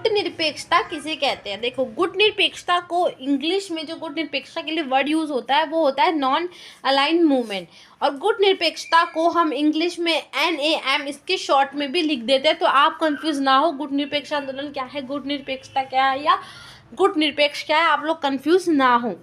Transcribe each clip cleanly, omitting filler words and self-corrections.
गुट निरपेक्षता किसे कहते हैं? देखो, गुट निरपेक्षता को इंग्लिश में जो गुट निरपेक्षता के लिए वर्ड यूज होता है वो होता है नॉन अलाइंड मूवमेंट, और गुट निरपेक्षता को हम इंग्लिश में NAM इसके शॉर्ट में भी लिख देते हैं। तो आप कंफ्यूज ना हो, गुट निरपेक्ष आंदोलन क्या है, गुट निरपेक्षता क्या है या गुट निरपेक्ष क्या है, आप लोग कंफ्यूज ना हो।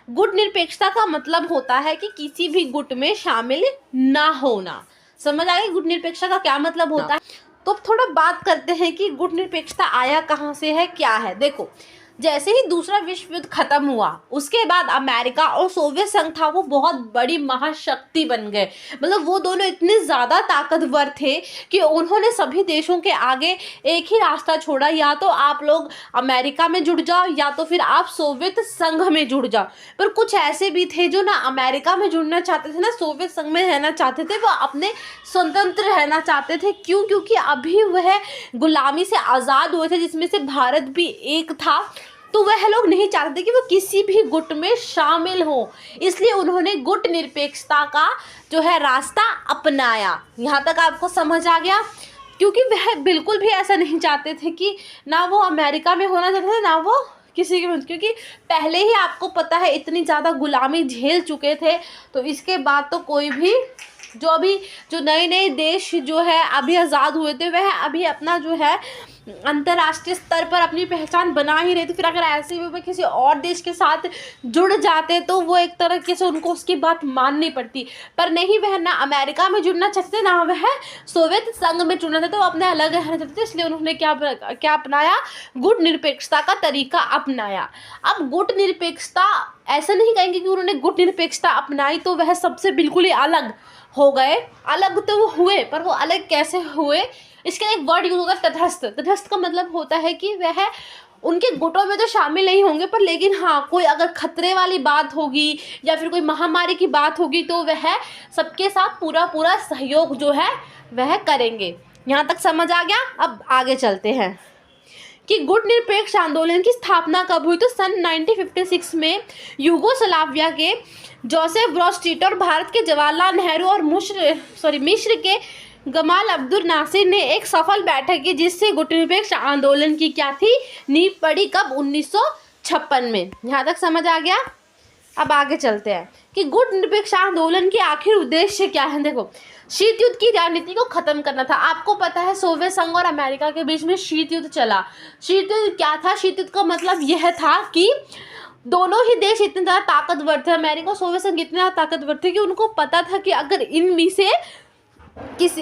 गुट निरपेक्षता का मतलब होता है कि किसी भी गुट में शामिल ना होना। समझ आ गई गुट निरपेक्षता का क्या मतलब होता है? तो थोड़ा बात करते हैं कि गुट निरपेक्षता आया कहाँ से है, क्या है। देखो, जैसे ही दूसरा विश्व युद्ध खत्म हुआ उसके बाद अमेरिका और सोवियत संघ था वो बहुत बड़ी महाशक्ति बन गए। मतलब वो दोनों इतने ज़्यादा ताकतवर थे कि उन्होंने सभी देशों के आगे एक ही रास्ता छोड़ा, या तो आप लोग अमेरिका में जुड़ जाओ या तो फिर आप सोवियत संघ में जुड़ जाओ। पर कुछ ऐसे भी थे जो ना अमेरिका में जुड़ना चाहते थे ना सोवियत संघ में रहना चाहते थे, वो अपने स्वतंत्र रहना चाहते थे। क्यों? क्योंकि अभी वह गुलामी से आज़ाद हुए थे, जिसमें से भारत भी एक था। तो वह लोग नहीं चाहते कि वो किसी भी गुट में शामिल हो, इसलिए उन्होंने गुट निरपेक्षता का जो है रास्ता अपनाया। यहाँ तक आपको समझ आ गया? क्योंकि वह बिल्कुल भी ऐसा नहीं चाहते थे कि ना वो अमेरिका में होना चाहते थे ना वो किसी के, क्योंकि पहले ही आपको पता है इतनी ज़्यादा गुलामी झेल चुके थे। तो इसके बाद तो कोई भी जो नए नए देश जो है अभी आज़ाद हुए थे वह अभी अपना जो है अंतर्राष्ट्रीय स्तर पर अपनी पहचान बना ही रहे थे। फिर अगर ऐसे भी वो किसी और देश के साथ जुड़ जाते तो वो एक तरीके से उनको उसकी बात माननी पड़ती। पर नहीं, वह ना अमेरिका में जुड़ना चाहते थे ना वह सोवियत संघ में जुड़ना चाहते, तो अपने अलग रहना चाहते थे। इसलिए उन्होंने क्या अपनाया? गुट निरपेक्षता का तरीका अपनाया। अब गुट निरपेक्षता ऐसा नहीं कहेंगे कि उन्होंने गुट निरपेक्षता अपनाई तो वह सबसे बिल्कुल ही अलग हो गए। अलग तो वो हुए, पर वो अलग कैसे हुए, इसके लिए एक वर्ड यूज होता है तटस्थ। तटस्थ का मतलब होता है कि वह उनके गुटों में तो शामिल नहीं होंगे, पर लेकिन हाँ, कोई अगर खतरे वाली बात होगी या फिर कोई महामारी की बात होगी तो वह सबके साथ पूरा सहयोग जो है वह करेंगे। यहाँ तक समझ आ गया? अब आगे चलते हैं कि गुट निरपेक्ष आंदोलन की स्थापना कब हुई। तो सन 1956 में यूगोस्लाविया के जोसेफ ब्रोज टीटो और भारत के जवाहरलाल नेहरू और मिस्र के गमाल अब्दुल नासिर ने एक सफल बैठक की, जिससे गुट निरपेक्ष आंदोलन की क्या थी, नींव पड़ी। कब? 1956 में। यहाँ तक समझ आ गया? अब आगे चलते हैं कि गुट निरपेक्ष आंदोलन के आखिर उद्देश्य क्या है। देखो, शीत युद्ध की राजनीति को खत्म करना था। आपको पता है सोवियत संघ और अमेरिका के बीच में शीत युद्ध चला। शीत युद्ध क्या था? शीत युद्ध का मतलब यह था कि दोनों ही देश इतने ज़्यादा ताकतवर थे, अमेरिका और सोवियत संघ इतने ज़्यादा ताकतवर थे कि उनको पता था कि अगर इनमें से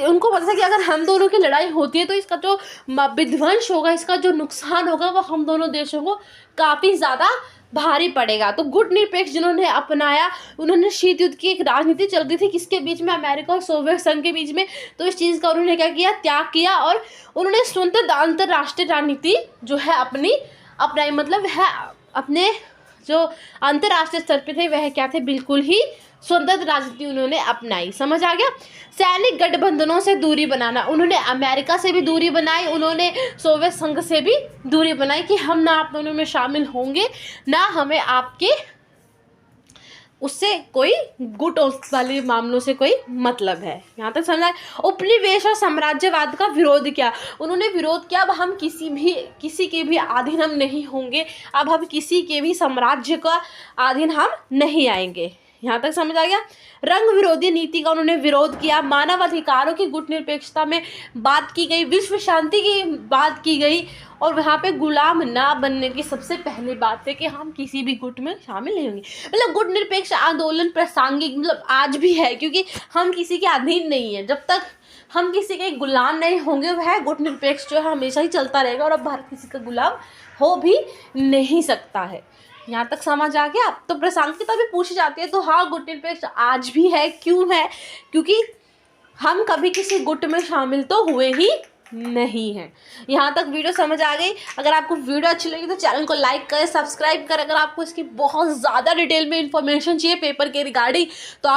उनको पता था कि अगर हम दोनों की लड़ाई होती है तो इसका जो विध्वंस होगा, इसका जो नुकसान होगा वो हम दोनों देशों को काफ़ी ज़्यादा भारी पड़ेगा। तो गुट निरपेक्ष जिन्होंने अपनाया, उन्होंने शीत युद्ध की एक राजनीति चल रही थी किसके बीच में? अमेरिका और सोवियत संघ के बीच में। तो इस चीज़ का उन्होंने क्या किया? त्याग किया, और उन्होंने स्वतंत्र अंतर्राष्ट्रीय राजनीति जो है अपनाई। मतलब है अपने जो अंतर्राष्ट्रीय स्तर पे थे वह क्या थे? बिल्कुल ही स्वतंत्र राजनीति उन्होंने अपनाई। समझ आ गया? सैनिक गठबंधनों से दूरी बनाना, उन्होंने अमेरिका से भी दूरी बनाई, उन्होंने सोवियत संघ से भी दूरी बनाई कि हम ना आप दोनों में शामिल होंगे, ना हमें आपके उससे कोई गुट वाले मामलों से कोई मतलब है। यहाँ तक समझा? उपनिवेश और साम्राज्यवाद का विरोध किया। उन्होंने विरोध किया, अब हम किसी के भी अधीन हम नहीं होंगे, अब हम किसी के भी साम्राज्य का अधीन हम नहीं आएंगे। यहाँ तक समझ आ गया? रंग विरोधी नीति का उन्होंने विरोध किया। मानव अधिकारों की गुट निरपेक्षता में बात की गई, विश्व शांति की बात की गई, और वहाँ पे गुलाम ना बनने की सबसे पहली बात है कि हम किसी भी गुट में शामिल नहीं होंगे। मतलब गुट निरपेक्ष आंदोलन प्रासंगिक मतलब आज भी है, क्योंकि हम किसी के अधीन नहीं है। जब तक हम किसी के गुलाम नहीं होंगे वह गुट निरपेक्ष जो है हमेशा ही चलता रहेगा, और अब भारत किसी का गुलाम हो भी नहीं सकता है। यहाँ तक समझ आ गया? तो प्रासंगिकता भी पूछी जाती है, तो हाँ, गुट निरपेक्ष आज भी है। क्यों है? क्योंकि हम कभी किसी गुट में शामिल तो हुए ही नहीं है। यहाँ तक वीडियो समझ आ गई? अगर आपको वीडियो अच्छी लगी तो चैनल को लाइक करें, सब्सक्राइब करें। अगर आपको इसकी बहुत ज़्यादा डिटेल में इंफॉर्मेशन चाहिए पेपर के रिगार्डिंग तो आप